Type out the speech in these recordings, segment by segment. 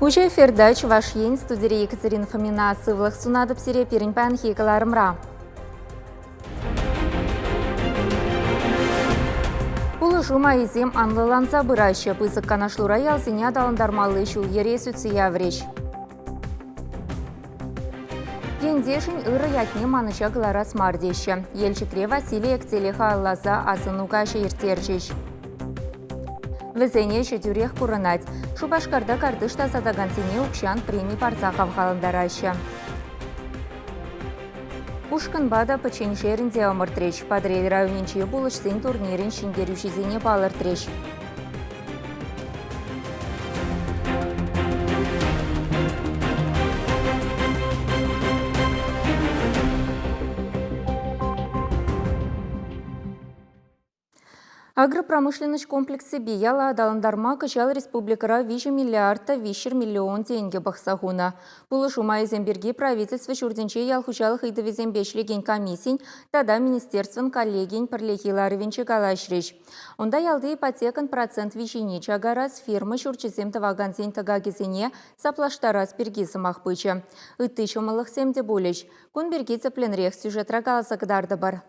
Уже эфирдач ваш ень студия Екатерина Фомина сывлых сунадып сире перенпан хикаларымра. Улы жума изем анлыланса быраща пызык канашлура ялзине адаландармалы шул ере сүтсі явреш. Ендешін ыры ятне маныча гылара смардеші. Елчікре Василий Ектелеха аллаза азынуға шеертерчеш. Везене шедюрех курынать. Шубашкарда кардышта задагансене укшан премий парцахав халандарашы. Ушкынбада паченшерінде омыртреш. Падрель районенче булышсен турнирин шингерюшизене балыртреш. Агропромышленность комплексы бияла адаландарма кычал республикара 5 миллиарда 5 миллион тенге бақсағуна. Бұл жума Иземберге правительство шурденче ялхучалық идовезен бешлеген комиссин, тада министерствен коллегин пірлехиларывенче галашреш. Онда ялды ипотекан процент вишине чагарас фирмы шурчезем таваганзен тагагезене саплаштарас бергизымақ бычы. Үтті шомылық семде болеш. Кун берге цепленрех сюжетра галасагдарды бар.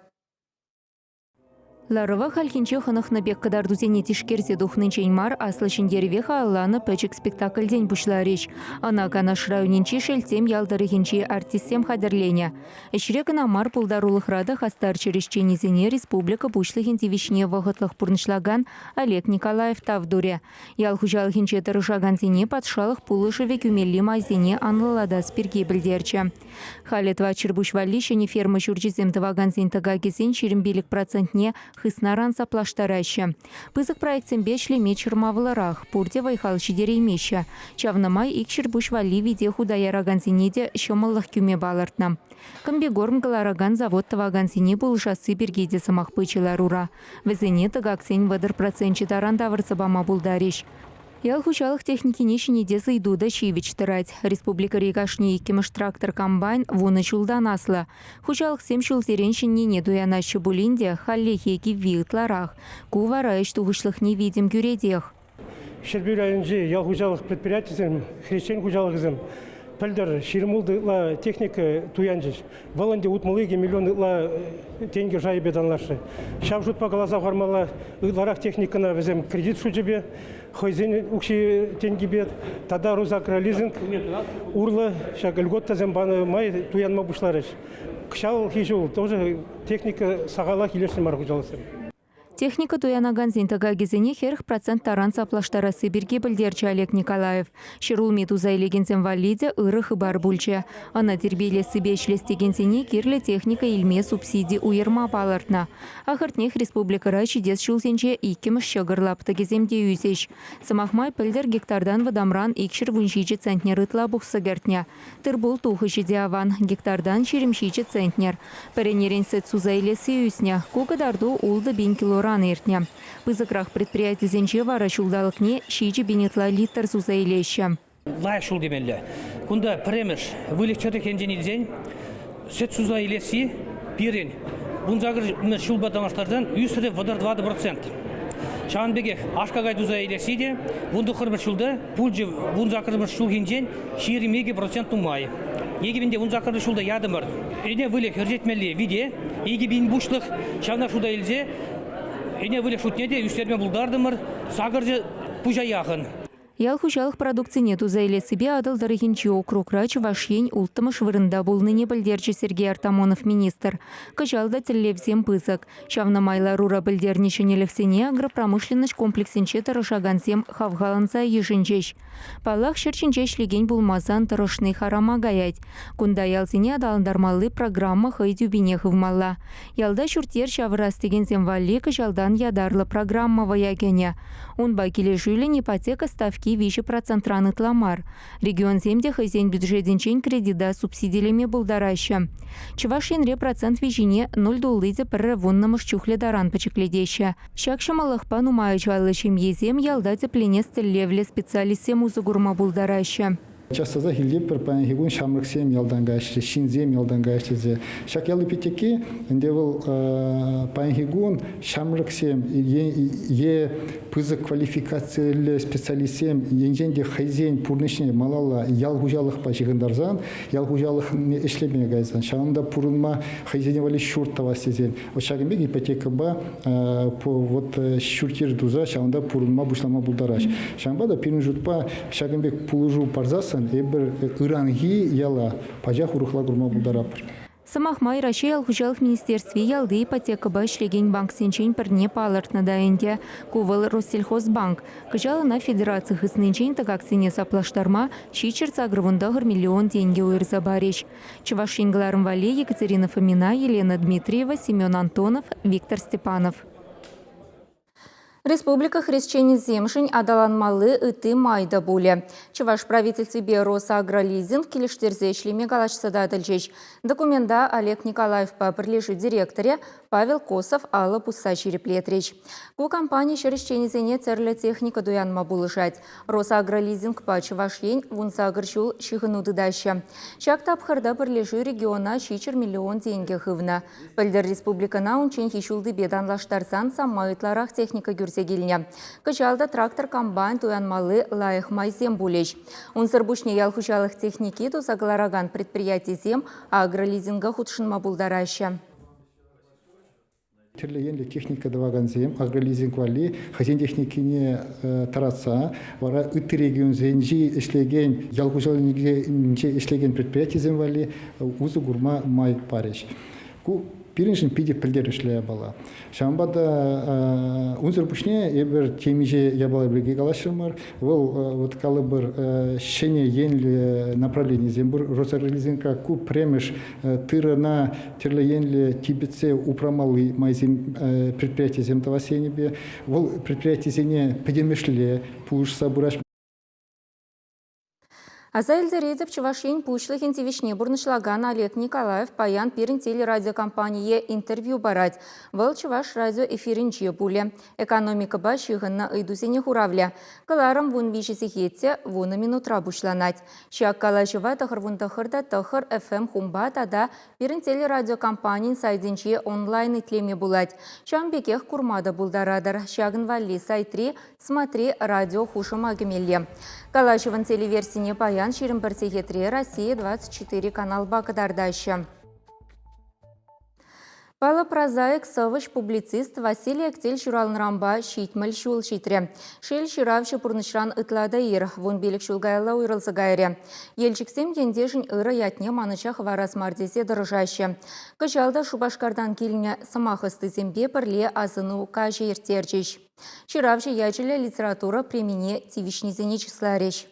Ларова халхинче ханахна бек кадар дузене тишкерзе духнынчен мар аслышын деревеха алланы пэчик спектакль день бушлариш. Ана канаш районенче шельтем ялдарыхинче артистсем хадерленя. Эшрекана мар пулдарулых рада хастар черешченезене республика бушлыхин тивишне вағытлық пурнышлаган Олег Николаев тавдуре. Ял хужалыхинче тарышаганзене патшалық пулышеве кюмелли майзене анлылада спирге білдерче. Халетва чербушвали шене ферма шурчизем таваганзен тагагезен шерембелік процентне хыснаран саплаштараща. Пызык проектсен бешле мечермавыларах, пурте вайхал шидереймеща. Чавнамай икшер бушвали виде худаяраганзенеде шомаллах кюме балартна. Камбегорм галараган завод таваганзене был шассы бергеде самах пычеларура. Везене тагаксен вадыр процентче таран тавырсабама булдариш. Ял хучалық техники нешіне дезі идуда шивич тырать. Республика регашни иккемыш трактор комбайн вуны чулдан аслы. Хучалық сем шулзереншінне не дуянашы булинде халлехеки вилтларах. Кувара эш туғышлық не видим гюредех. Шербюр районжи ял хучалық предприятиесен, хрещен хучалықызым. Пәлдер шермулдыла техника туянжиш. Валанде утмалыге миллионы тенге жайбеданлашы. Шавжут по глаза гармала ларах техникана везем кредит шуджебе. Хойзен укши тенге бет. Тада рузакра лизинг. Урла шаг льготта зембаны май туянма бушларыш. Кшал хижул тоже техника сагала хилешни мархужалысы. Техника туянаганзен тагагезене херх процент таран саплаштарасы бирге білдерчі Олег Николаев. Шерул мету зайлегензен валиде ырых бар бульче. Ана тербейлесі бешлестегензене керлі техника илме субсидий уйырма балартна. Ахыртнех республикара чидес шулсенче иккеміш шығырлапты кеземде юзеш. Самахмай пілдер гектардан вадамран икшір вуншичі центнер ытла бұқсы гертня. Тырбул тухыши диаван гектардан шеремшичі центнер. Перенерен сет сузайлесі юсня. Кугадарду улды 1000 килоран эртня. Пызыкрах предприятий зенче вара шулдалыкне шичи бенетла литр сузайлеща. Лай шул демелле. Кунда премеш вылегчаты кенженилзен сет сузайлеси пирен. Бунзагыр шулба дамаштардан үсіре водар 20%. Шанбегех ашкагай дузайлеси де бундухыр шулда пульжы бунзакыр шул кенжен 20% тумай. Егибінде бунзакыр шулда ядымыр. Эне вылег ржетмелли виде, егибин бушлық шавна шуда илзе Эне вылек шутнеде үстерме булдардымыр, сағыржы пужа яғын. Ял хучалық продукцияне тузайлесібе адалдарыхинчи округра Чувашень улттымыш вырында болныне білдерчі Сергей Артамонов министр. Кычалда тіллевсем пызык. Шавнамайла рура білдернешенеліксене агропромышленность комплексенче тарышагансем хавгаланса ешінчеш. Палах шерченчеш леген булмазан тарышны харама гаять. Кунда ялсене адаландармалы программа хайдюбине хывмалла. Ялда шуртер шавырастегенсем валли кычалдан ядарлы программа ваягене. Он бакеле жюлен ипотека ставки 5% раны тламар. Регион земде хозяин бюджетенчен кредита субсидиями булдараща. Чувашенре процент вижине 0 доллызе пірі вуннамыш чухле даран пачекледеща. Шакшамалықпан умайычалы шемьезем ялда теплене стеллевле специалистем узыгурма булдараща. Часто хилипер панхигун шамрыксем ялдангашты, шинзем ялдангашты. Шак ялы питеки, индевал панхигун шамрыксем е пызык квалификациялы специалистем енженде хайзен пурнышне малала ял хужалых пачыгындарзан, ял хужалых эшлемеге гайзан. Шамда пурынма хайзене вали шуртава сезен. Ошагымбек ипотека ба вот шуртир дуза шамда пурынма бушлама булдараш. Шамба да пирин жутпа шагымбек пулужу парзасан эбер ыранги яла пажах урухла гурма булдарапыр. Самахмай Россия алхужалық министерстве ялды ипотека башлеген банк сенчен пірне палыртны дайынде. Кувал Россельхозбанк. Кыжалы на федерации хысненчен так акцине саплаштарма чичер загрывындағыр миллион деньги уйрза бареш. Чувашингларым Вале, Екатерина Фомина, Елена Дмитриева, Семен Антонов, Виктор Степанов. Республика хрещени земшень адаланмалы ыты майда буле. Чуваш правительстве Росагролизинг килиштерзе ишлеме галашсада дылжеч. Документа Олег Николаев по прилежи директоре Павел Косов ала пуса череплетрич. Ку компания хрещенизене церле техника дуянма булышать. Росагролизинг по чувашень вунсагрчул шихынуды даща. Чак тапхарда прилежи региона чичер миллион деньги хывна. Пальдер республикана унчен хишулды беданлаштарсан самайтларах техника гюрсегилня. Кычалда трактор комбайн туянмалы лайых майзем булеч. Унсыр бушне ялхучалых техники тузаглараган предприятий зем агролизинга худшынма булдараща. Терлегенле техника даваганзем, агролизинг вали, хазин техникине таратса, вара үтті регион зенжи ишлеген, ялгужалынге ишлеген предприятиезем вали, узы гурма май пареш. Пириншин пиде пілдер ішлея бала. Шамбада унзыр пүшне ебір темеже ябала бірге қалашырмар. Вот калы бір шене енлі направление зембір Росагролизинга ку премеш тырына терлі енлі тибетсе упрамалы майзем предприятие земтава сенебе. Вол предприятие зене педемешле пулышса бураш. Азайльды редіп Чувашин пушлых интивишне бурнышлаган Олег Николаев паян пирин телерадиокомпании интервью барать. Вал Чуваш радио эфиринче буле. Экономика башыгынна ыйдусене хуравля. Каларым вун вишесі хетсе, вуны минутра бушланать. Шак калашыва тахыр вун тахырда тахыр FM хумба тада пирин телерадиокомпаниян сайдинче онлайн итлеме булать. Шамбекех курмада булдарадар. Шагын валли сайтри смотри радио хушыма гемелле. Калашыван телеверсине паян Ширим Барсихетре, Россия 24 канал Бакадардаща. Пала прозаик савыш публицист Василий Актель Шуралнрамба щитмаль шул щитре. Шел ширавши пурнышран ытладаир, вон белик шулгайла уйрылсы гайре. Елчиксем ендешін ыры ятне манычах варас мардесе дырыжаще. Кычалда Шубашкардан келіне самахысты зембе пірле азыну кажы ертерчеш. Ширавши ячеле литература премине тивишнизене числареш.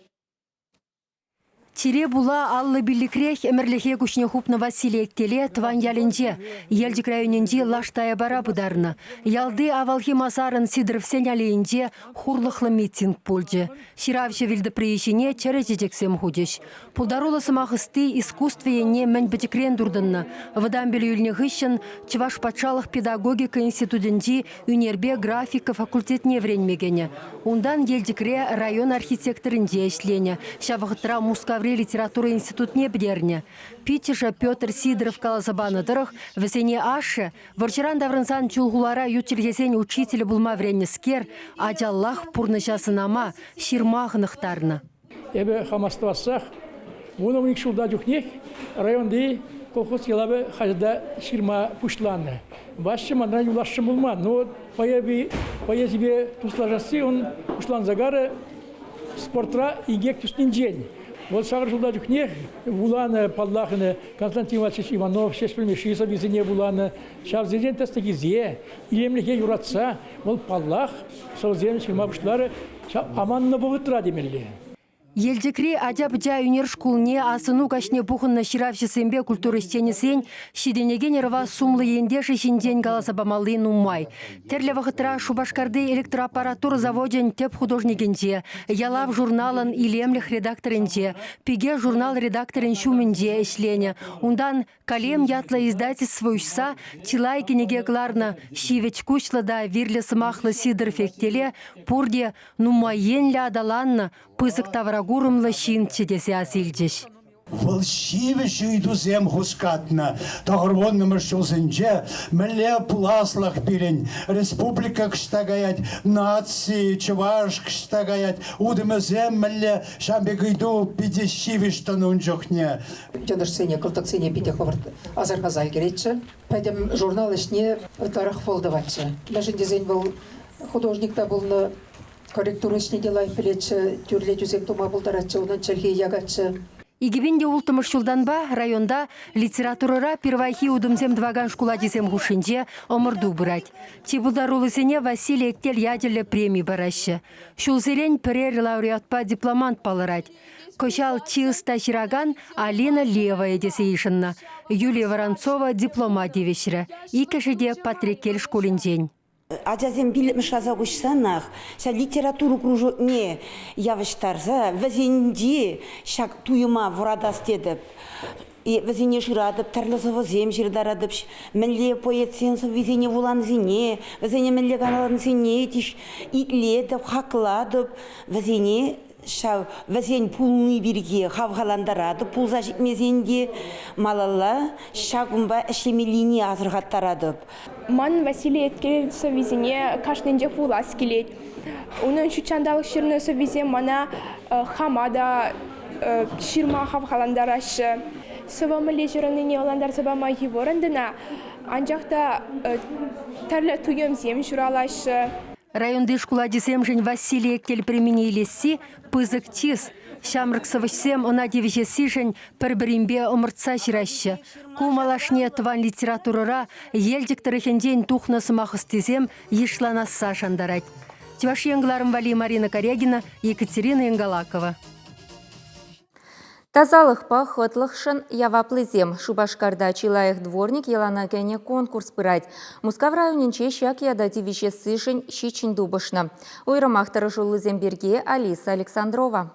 Тире була аллы билікрех әмірліхе күшіне хупны Василий Актеле тван ялінже. Елдік районенде лаштая бара бұдарны. Ялды авалхи масарын сидырывсен әлейінже хурлықлы митинг пульджи. Ширавши вилді приешіне чәрежечексем худеш. Пулдарулы сымақысты искусствиене мән бітікрен дұрдынны. Выдан білі үліне ғышын Чуваш патшалық педагогика институтынде үнербе графика факультетіне вренмегені. Ондан елдікре район архитекторынде эшлене. Шавығытра Мускавре литература институтне бідерне. Питеша Петр Сидоров каласабанадырых весене ашы, варчаран даврынсан чулгулара ютчелгесен учителі булма вренескер, аджаллах пурнышасынама ширмағынықтарны. Эбе хамаствассах, вуна уник шулда жүхнек, районды колхоз елабы хажда ширма пушланы. Башчы манран юлашчы булма, но поезибе туслажасы, он пушлан загары спортра игек туснин день. Вот сагыр жылда жүхнек, вуланы, паллахыны, Константин Васильевич Иванов, шешпілмеші сабизіне вуланы, шавзеден тәстігі зе, илемліке юратса, ол паллах, сол землі шылма бұшлары, аманны бұғытыра демелі. Елдекре адябыжа үнер шкулне асыну кашне бухынна ширавшысембе культуры стенесен шиденеген ерва сумлы ендеші шинден галасабамалы нумай. Терлі вақытыра Шубашкарды электроаппаратура заводен теп художникенде, ялав журналын илемліх редакторенде, пиге журнал редакторен шуменде эшлене. Ундан калем ятла издательство үшса, тилай кенеге кларна шивеч кучлада вирлі сымақлы сидыр фектеле, пурде нумайен ля адаланна, пызык таврагу агурымлы шин чедесе асилжиш. Волшивиш иду зем хускатна, тағырбоннымыр шулсынче, міле пласлах бірін, республика кштагаят, нации, чуваш кштагаят, удымы зем міле шамбек иду пидешивиш танун жоқне. Жандырсене, кылтықсене биде ховард азарғазай керетші. Пәдім журнал ішне ұтарық фолдыватшы. Мәжін дезен бұл художникта бұлны корректуры ішне делай пілетші, түрле жүзем тума бұлдаратшы, онын чәлге ягатшы. Игибинде ултымыш жылданба районда литературара первайхи удымзем дваган шкула десем хушинже омырду бұрать. Тибулдарулысене Василий Эктел ядерлі премий барашы. Шулзерен пірер лауреатпа дипломант палырать. Кошал чиыста шираган Алина Левая десейшынна. Юлия Воронцова дипломат девешірі. Икешеде Патрикель школинжен. Аджазем билетмеш азагушсанах, ша литературу кружокне явыштарза, вазенди шак туюма ворадас дедіп, вазене жирадып, тарлазова зем жирдарадып, мінле поэтсенсо вазене вулан зене, вазене мінле каналан зене, тиш итледіп, хакладып, вазене шау вазен пулны бирге хавгаландарады, пулза житмезенде малалла шагумба эшлемелини азырғаттарадып. Ман Василий Эткел совизине кашненде фулас келет. Onun şuçandалық ширны совизе мана хамада ширма хавгаландaraşı. Sıvamı lejераны не оландар сабама еворындына, анжақта тәрлі туем зем журалашы. Районды шкула десемжен Василий Эктел премини елесі пызык тиз. Шамрык савышсем она девишесишен пір-бірімбе омыртса жирашы. Кумалашне тван литературара елдіктіріхенден тухнасы мақыстезем ешланаса шандарать. Тиваш еңгларым Вали Марина Корягина, Екатерина Енгалакова. Тазалықпа хытлықшын яваплызем. Шубашкарда чилаях дворник елана кәне конкурс пырать. Мускав районенче шак ядати вещесышын щичин дубышна. Ойрамақтары жолызем берге Алиса Александрова.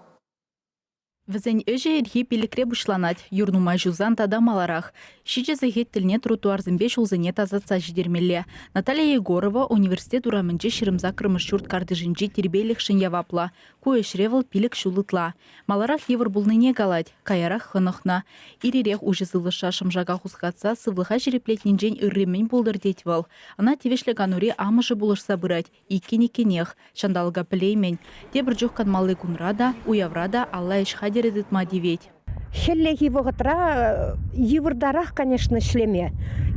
Візен өже ерхи пилікре бұшланат, юрнума жузан тада маларах. Шиче захет тіліне тротуарзымбе шулзыне тазатса жидермелле. Наталья Егорова университет урамынче шырымза кырмыш шурт кардыжынче тербейлік шын явапла. Куе шревал пилік шулытла. Маларах евір бұлныне галать, каярах хынықна. Ирирех уже зылыша шымжаға хускатса, сывлыха жереплетненжен үрремен болдыр детвал. Ана тевешлі гануре амыжы бұлышса бұрать, иккен-иккенех, шандалға пілеймен. Тебір жоққан малы күнрада, уяврада, алла ешха дередет мадиветь. Хеллеги воготра еврдарах, конечно, шлеме.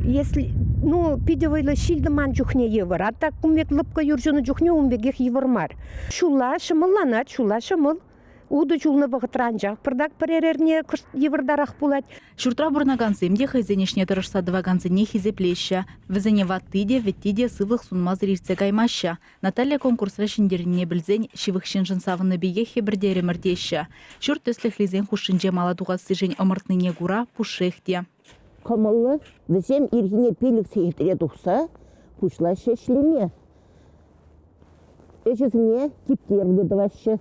Если, пидевайлы шильды ман жухне евр, а так умек лыпка юржуны жухне умбегех еврмар. Шула шымылланат, шула шымыл. Уды жулны воготранжақ, пырдак перерерне еврдарах пулать. Шуртра бурнаганземде хайзенешне тұрышса дваганзене хизеплеща. Візене ваттыде, веттиде сывлық сунмаз рирце гаймаща. Наталья конкурс рашындеріне білзен, шивых шинжын савыны бейге бірдері мірдеща. Шурт төсліх лизен хушынже маладуға сыжен ымыртныне гура пушехте. Камылы, візем иргіне пелік сейхтіре тұқса, пушла шешлеме. Эжізіне типтерлі дывашы.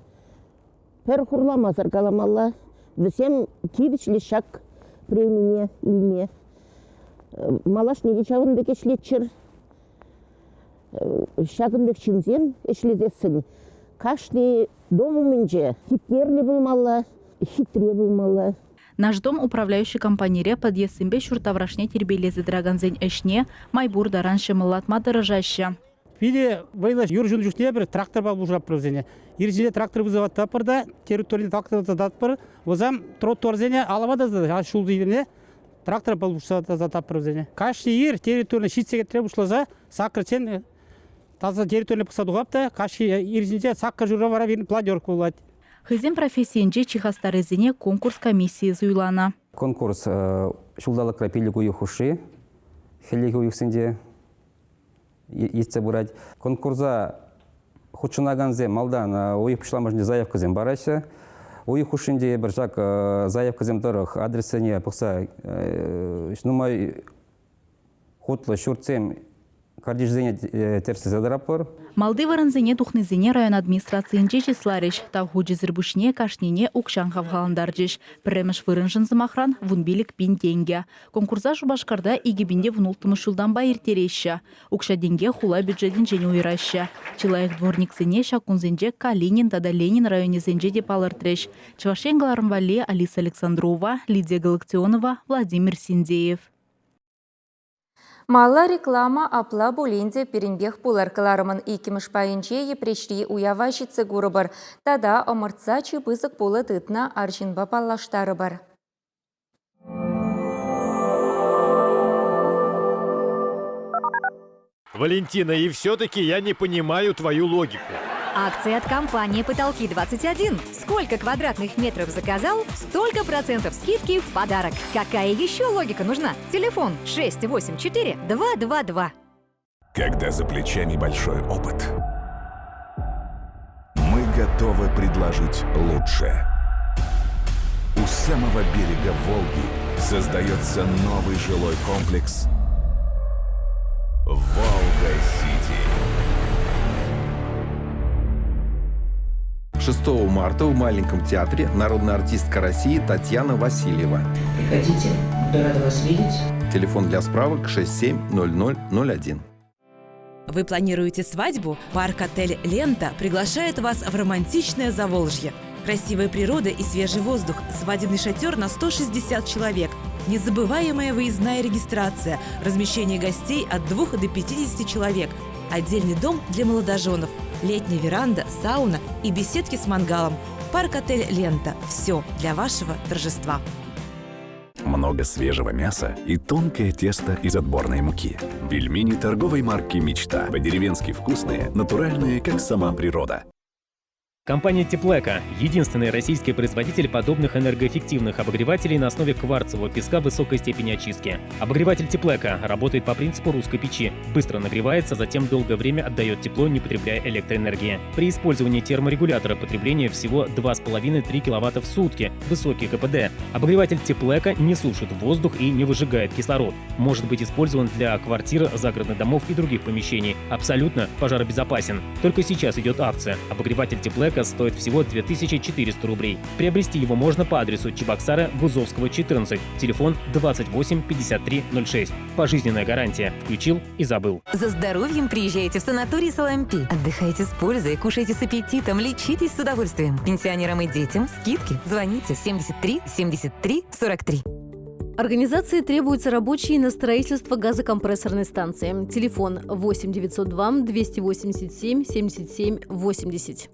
Пер хурламазар каламалла, візем кивичлі шак премине илме. Малаш неге чағын бек ешлетчір. Шағын бек чинзем ешлезесін. Кашны дому мінже типтерлі болмалла, хитре болмалла. Наш дом управляющий компании подъездымбе шуртаврашне тербелезі драгонзен әшне, майбур даран шымылатма дырыжаща. Виде вайла юржун жухне бір трактор ба бұжырап бірзене. Ержіне трактор вызыват тапырда, территорияны трактор датпыр, өзам тротуарзене алабада зады, шулды едіне трактор ба бұжырап тапырзене. Кашты ер территорияны шитсеге требушлаза, сақырчен таза территорияны пысадуғапта, кашты ержіне сақыр жүрі вара берін пладерк болады. Хызен профессиенже чихастарызене конкурс комиссии зуйлана. Конкурс шулдалық рапилік уйхуши, хелеге уйхсенде етсе бұрад. Конкурса хучынаганзе малдан уйхпышламажны заявкызен барайшы. Уйхушинде бір жак заявкызен тұрық адресіне пықса нумай хутлы шуртсем кардижзене терси задрапыр. Малды варынзене тухнызене район администрациянче числарыш. Тавху жезірбушне кашнине укшан хавхаландаржыш. Премеш вырынжын замахран вунбилик пин деньги. Конкурса Шубашкарда игибинде внултымыш жылдан байыртереща. Укша деньги хула бюджетин жене уйраща. Чилайық дворниксене шакунзенже Калинин тада Ленин районезенже деп алыртреш. Чувашен Галармвали, Алиса Александрова, Лидия Галактионова, Владимир Синдеев. Мала реклама апла буленде перенбех пуларкаларымын икимыш пайынче епрешри уявашицы гуры бар. Тада омыртса чыбызык пулы тытна аршинба паллаштары бар. Валентина, и все-таки я не понимаю твою логику. Акции от компании «Потолки-21». Сколько квадратных метров заказал, столько процентов скидки в подарок. Какая еще логика нужна? Телефон 684-222. Когда за плечами большой опыт, мы готовы предложить лучшее. У самого берега Волги создается новый жилой комплекс «Волга-Сити». 6 марта в маленьком театре народная артистка России Татьяна Васильева. Приходите, буду рада вас видеть. Телефон для справок 670001. Вы планируете свадьбу? Парк-отель «Лента» приглашает вас в романтичное Заволжье. Красивая природа и свежий воздух, свадебный шатер на 160 человек, незабываемая выездная регистрация, размещение гостей от 2 до 50 человек, отдельный дом для молодоженов, летняя веранда, сауна и беседки с мангалом. Парк-отель «Лента» – все для вашего торжества. Много свежего мяса и тонкое тесто из отборной муки. Пельмени торговой марки «Мечта». По-деревенски вкусные, натуральные, как сама природа. Компания Теплека – единственный российский производитель подобных энергоэффективных обогревателей на основе кварцевого песка высокой степени очистки. Обогреватель Теплека работает по принципу русской печи. Быстро нагревается, затем долгое время отдает тепло, не потребляя электроэнергии. При использовании терморегулятора потребление всего 2,5-3 кВт в сутки. Высокий КПД. Обогреватель Теплека не сушит воздух и не выжигает кислород. Может быть использован для квартир, загородных домов и других помещений. Абсолютно пожаробезопасен. Только сейчас идет акция. Обогреватель Теплека стоит всего 2400 рублей. Приобрести его можно по адресу Чебоксары, Гузовского, 14. Телефон 28 53 06. Пожизненная гарантия. Включил и забыл. За здоровьем приезжайте в санаторий Салампи. Отдыхайте с пользой, кушайте с аппетитом, лечитесь с удовольствием. Пенсионерам и детям скидки. Звоните 73 73 43. Организации требуются рабочие на строительство газокомпрессорной станции. Телефон 8 902 287 77 80.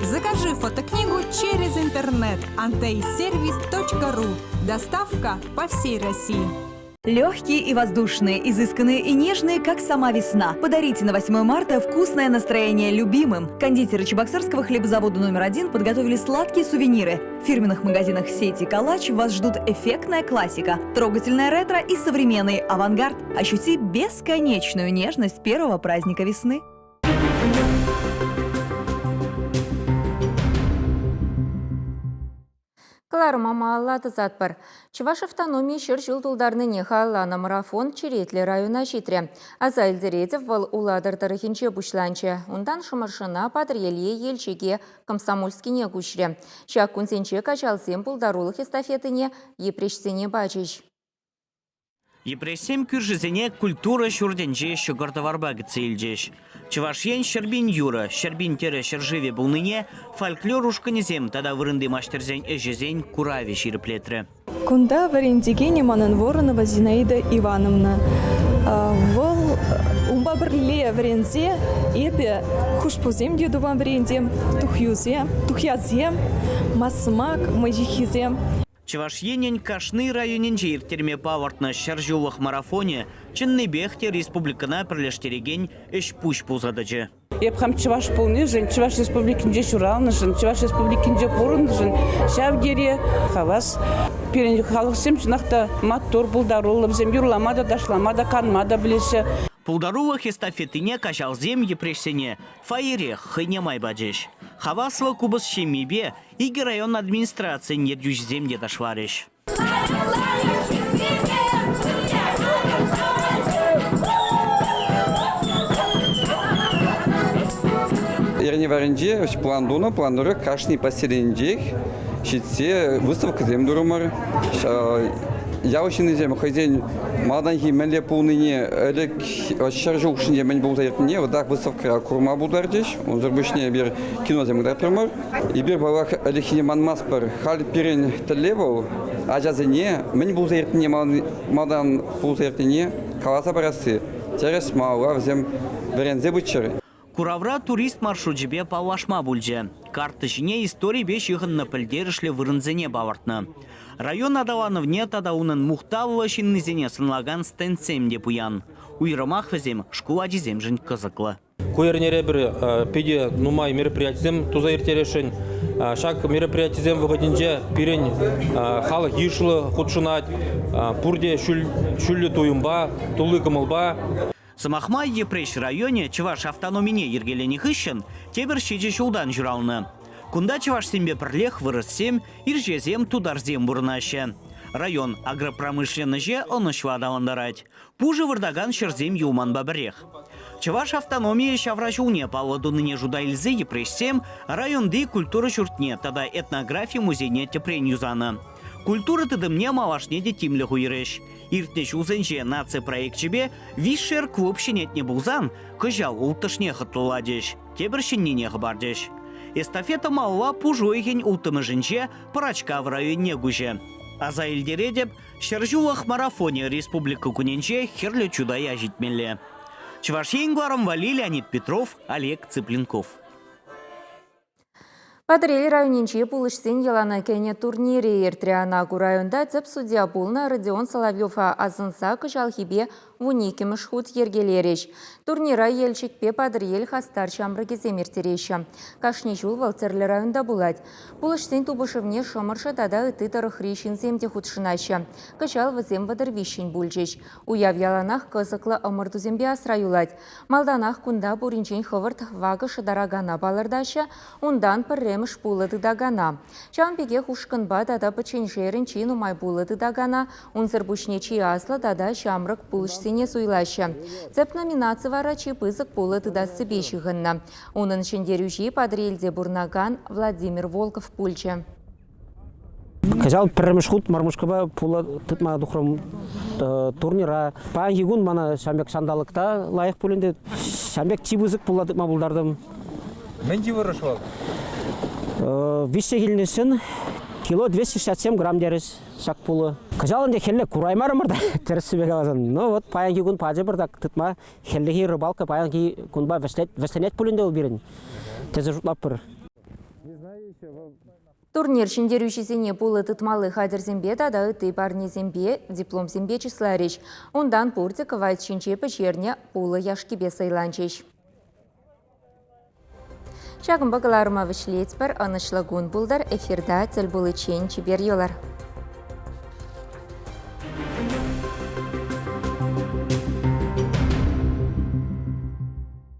Закажи фотокнигу через интернет anteiservice.ru. Доставка по всей России. Легкие и воздушные, изысканные и нежные, как сама весна. Подарите на 8 марта вкусное настроение любимым. Кондитеры Чебоксарского хлебозавода номер 1 подготовили сладкие сувениры. В фирменных магазинах сети «Калач» вас ждут эффектная классика, трогательная ретро и современный авангард. Ощути бесконечную нежность первого праздника весны. Кларма мааллады затпар. Чуваш автономии шыр жылдулдарны нехаллана марафон Черетлі района житре. Аза Эльдередев вал уладырдары хинче бушланче. Ундан шымыршына падрелие елчеге комсомольский не гушре. Шак кунсенче качалсем булдарулых эстафетыне епрешсене бачыш. Епресем күржізене культура шурденже шугардаварба гцейлдеш. Чувашен щербин юра, щербин тере щерживе булныне, фольклор ушканезем тада вырынды маштерзен эжезен курави ширплетре. Кунда варендигене манан Воронова Зинаида Ивановна. Вол умбабрле варензе, эбе хушпузем дедуван варензем, тухюзем, тухязем, масмак, мажихизем. Чувашенен кашны районенже иртерме павартна щаржулах марафоне, чынны бехте республикана пірлештереген эш пуш пузадачы. Епхам Чуваш полны жын, Чуваш республикинже шуралны жын, Чуваш республикинже порын жын, шавгере хавас. Перен халықсем жынақта маттор бұлдарулы, бізем юрламада дашламада канмада білеші. Пулдарулах эстафетине качалзем епрешсене фаерех хыйнемай бадеш. Хавасла кубас шемибе иги район администрации недюжзем дедашвареш. Ерне варенде пландуры кашни поселенде, щитсе выставка земдурумар. Я очень зем хозяин маленький меле полныне элек шаржукшине мен был заертне вот так выставка курма будардеш он зарбышне бир кино земда пример и бир балах элехине манмаспер хал пирен телевол а жазене мен был заертне мадан был заертне каласа барасы терес мала зем верензе бучер. Куравра турист маршрутжебе палашма бульже. Картышине истории беш йығын напылдерішлі вырынзене бавартны. Район адалановне тадаунын мухталлы шиннызене сынлаган стенсем деп уян. Уйрымақ візем шкула дизем жын кызыклы. Куернере бір педе нумай мероприятием туза ертерешін. Шак мероприятием выходинже пирен халық ешілі худшынат, пурде шүлі туйымба, тулы кымылба. Самахмай епреш районе Чуваш автономине ергелені хыщын, тебір шеже шулдан жүралны. Кунда Чуваш сембе пірлех вырыссем, иржезем тударзем бұрнашы. Район агропромышленіже онышладаландарать. Пужы вырдаган шерзем юлман бабірех. Чуваш автономия шаврашуне павладуныне жудайльзы епрешсем, районды культура шуртне, тада этнография музейне тепрен юзаны. Культура тыдымне малашне детимлі хуйреш. Иртнеш узенже нация проектчебе вишер клуб щенетне булзан, кыжал ултышне хытлыладеш, тебіршіннене хабардеш. Эстафета малла пужойген ултымыжынче парачка в районе гуже. А за илдередеп шержулах марафоне республика куненче херлі чудая житмелле. Чувашьенгларом вали Леонид Петров, Олег Цыпленков. Падрель районинче пулышсен елана кене турнире Иртрианагу районда цеп судья булна Родион Соловьёва азынса кыжалхибе вуникемыш худ ергелереш. Турнира елчикпе падрель хастар чамрыге земертереща. Кашни жул валцерлі районда булать. Пулышсен тубышывне шымырша тада ыты тарыхрещин земде худшынаща. Кыжал вазем вадырвищен бульчеш. Уяв яланах кызыклы ымырду зембе асраюлать. Малданах кунда буринчен хывырт вага шыдарагана балырдаща, ундан пырремыш пулыды дагана. Чампеге хушкынба тада пыченжерін чину май булыды дагана, унзыр бушне чи асла тада чамрык пулышсене суйлаща. Цеп номинация вара чипызык булыды да сыбещігінна. Унын шендерюжи падрельде бурнаган Владимир Волков пульче. Казал піріміш худ мармушкаба пула тытма дұқырым турнира. Паан егун мана шамбек шандалықта лайық пулінде шамбек чибызык пула тытма бұлдардым. Мен де вырышвал? Висе келінесін кило 267 грамм дерес шак пулы. Казалында хелле кураймарымырда терсібек алазан. Ну вот паян егун пажы бірдак тытма хеллеги рыбалка паян ки кунба весленет пулінде ол берін. Тезе жұтлап бір. Турнир шендерюшесене пулы тытмалы хадер зембе тада ыты парни зембе, диплом зембе числареш. Ондан пуртик вайт шинче печерне пулы яшкибе сайланчеш. Чагым бағыларыма вішлетпір, анышла гун бұлдар, эфирда тел бұлы чен чебер елар.